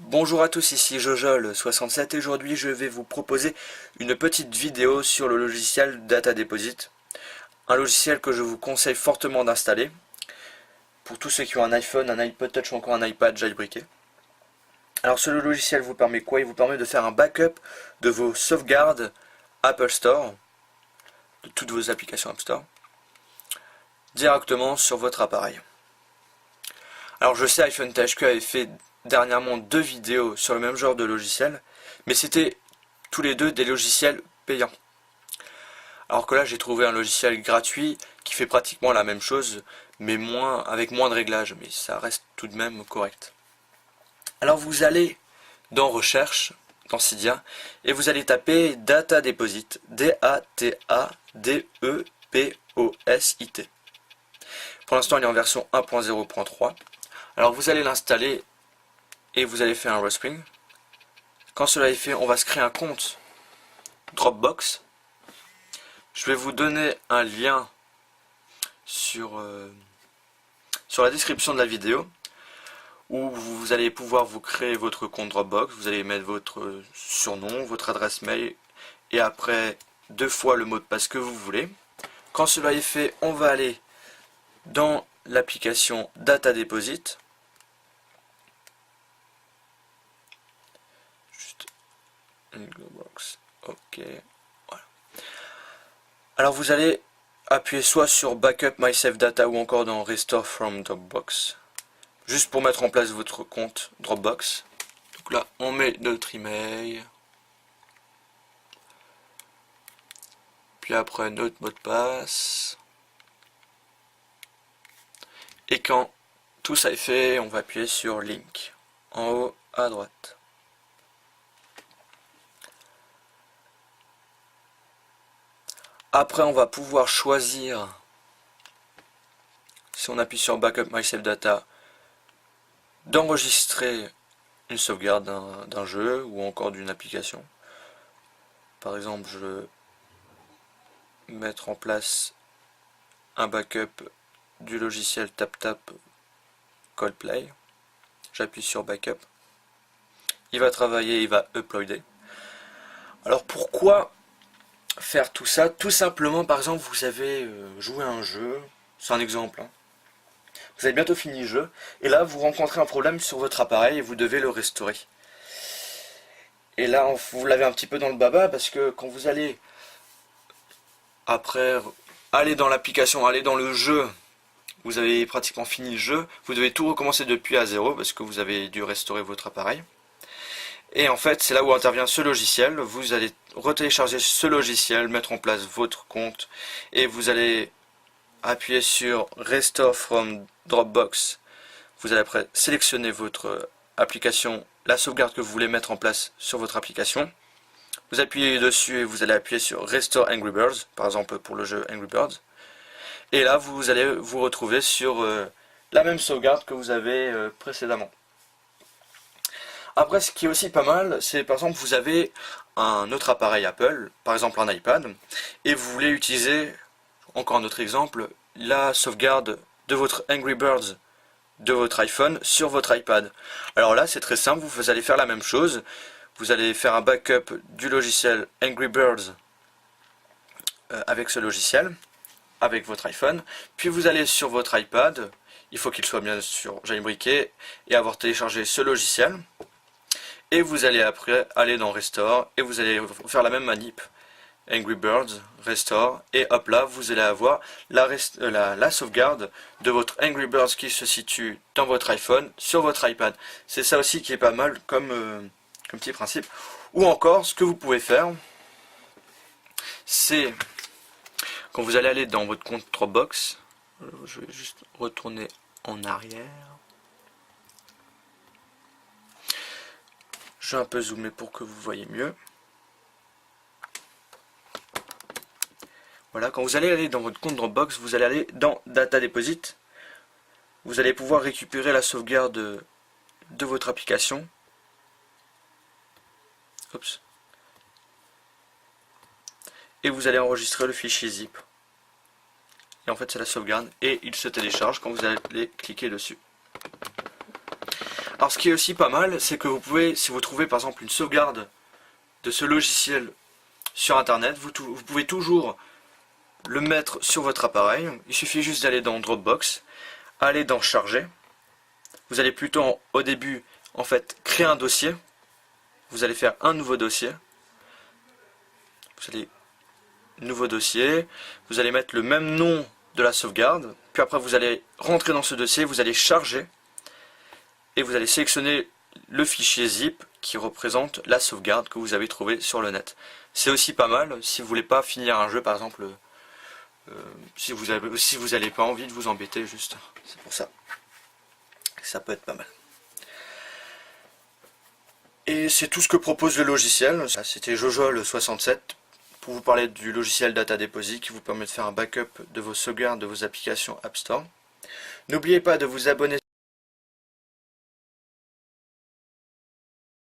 Bonjour à tous, ici Jojol67 et aujourd'hui je vais vous proposer une petite vidéo sur le logiciel Data Deposit. Un logiciel que je vous conseille fortement d'installer pour tous ceux qui ont un iPhone, un iPod Touch ou encore un iPad jailbreaké. Alors ce logiciel vous permet quoi? Il vous permet de faire un backup de vos sauvegardes Apple Store, de toutes vos applications App Store, directement sur votre appareil. Alors je sais, iPhone THQ avait fait dernièrement 2 vidéos sur le même genre de logiciel, mais c'était tous les deux des logiciels payants. Alors que là j'ai trouvé un logiciel gratuit qui fait pratiquement la même chose, mais avec moins de réglages, mais ça reste tout de même correct. Alors vous allez dans Recherche, dans Cydia, et vous allez taper Data Deposit, D-A-T-A-D-E-P-O-S-I-T. Pour l'instant il est en version 1.0.3. Alors vous allez l'installer et vous allez faire un respring. Quand cela est fait, on va se créer un compte Dropbox. Je vais vous donner un lien sur la description de la vidéo où vous allez pouvoir vous créer votre compte Dropbox. Vous allez mettre votre surnom, votre adresse mail et après 2 fois le mot de passe que vous voulez. Quand cela est fait, on va aller dans l'application Data Deposit. Box. Ok, voilà. Alors vous allez appuyer soit sur Backup My Save Data ou encore dans Restore from Dropbox, juste pour mettre en place votre compte Dropbox. Donc là, on met notre email, puis après notre mot de passe. Et quand tout ça est fait, on va appuyer sur Link en haut à droite. Après, on va pouvoir choisir, si on appuie sur Backup My Save Data, d'enregistrer une sauvegarde d'un jeu ou encore d'une application. Par exemple, je veux mettre en place un backup du logiciel TapTap Coldplay. J'appuie sur Backup. Il va travailler, il va uploader. Alors pourquoi faire tout ça? Tout simplement, par exemple, vous avez joué à un jeu, c'est un exemple, hein. Vous avez bientôt fini le jeu, et là vous rencontrez un problème sur votre appareil et vous devez le restaurer. Et là vous l'avez un petit peu dans le baba parce que quand vous allez après aller dans l'application, aller dans le jeu, vous avez pratiquement fini le jeu, vous devez tout recommencer depuis à zéro parce que vous avez dû restaurer votre appareil. Et en fait, c'est là où intervient ce logiciel. Vous allez retélécharger ce logiciel, mettre en place votre compte et vous allez appuyer sur Restore from Dropbox. Vous allez après sélectionner votre application, la sauvegarde que vous voulez mettre en place sur votre application. Vous appuyez dessus et vous allez appuyer sur Restore Angry Birds, par exemple pour le jeu Angry Birds. Et là, vous allez vous retrouver sur la même sauvegarde que vous avez précédemment. Après, ce qui est aussi pas mal, c'est par exemple, vous avez un autre appareil Apple, par exemple un iPad, et vous voulez utiliser, encore un autre exemple, la sauvegarde de votre Angry Birds de votre iPhone sur votre iPad. Alors là, c'est très simple, vous allez faire la même chose. Vous allez faire un backup du logiciel Angry Birds avec ce logiciel, avec votre iPhone, puis vous allez sur votre iPad, il faut qu'il soit bien sûr jailbreaké et avoir téléchargé ce logiciel. Et vous allez après aller dans Restore et vous allez faire la même manip. Angry Birds, Restore, et hop là, vous allez avoir la sauvegarde de votre Angry Birds qui se situe dans votre iPhone, sur votre iPad. C'est ça aussi qui est pas mal comme petit principe. Ou encore, ce que vous pouvez faire, c'est quand vous allez aller dans votre compte Dropbox, je vais juste retourner en arrière. Je vais un peu zoomer pour que vous voyez mieux. Voilà, quand vous allez aller dans votre compte Dropbox, vous allez aller dans Data Deposit. Vous allez pouvoir récupérer la sauvegarde de votre application. Oups. Et vous allez enregistrer le fichier zip. Et en fait, c'est la sauvegarde et il se télécharge quand vous allez cliquer dessus. Alors ce qui est aussi pas mal, c'est que vous pouvez, si vous trouvez par exemple une sauvegarde de ce logiciel sur internet, vous pouvez toujours le mettre sur votre appareil. Il suffit juste d'aller dans Dropbox, aller dans Charger. Vous allez plutôt au début en fait créer un dossier. Vous allez faire un nouveau dossier. Vous allez nouveau dossier. Vous allez mettre le même nom de la sauvegarde. Puis après vous allez rentrer dans ce dossier. Vous allez charger et vous allez sélectionner le fichier zip qui représente la sauvegarde que vous avez trouvée sur le net. C'est aussi pas mal si vous voulez pas finir un jeu par exemple. Si vous n'avez pas envie de vous embêter juste. C'est pour ça. Ça peut être pas mal. Et c'est tout ce que propose le logiciel. C'était Jojol67 pour vous parler du logiciel Data Deposit qui vous permet de faire un backup de vos sauvegardes de vos applications App Store. N'oubliez pas de vous abonner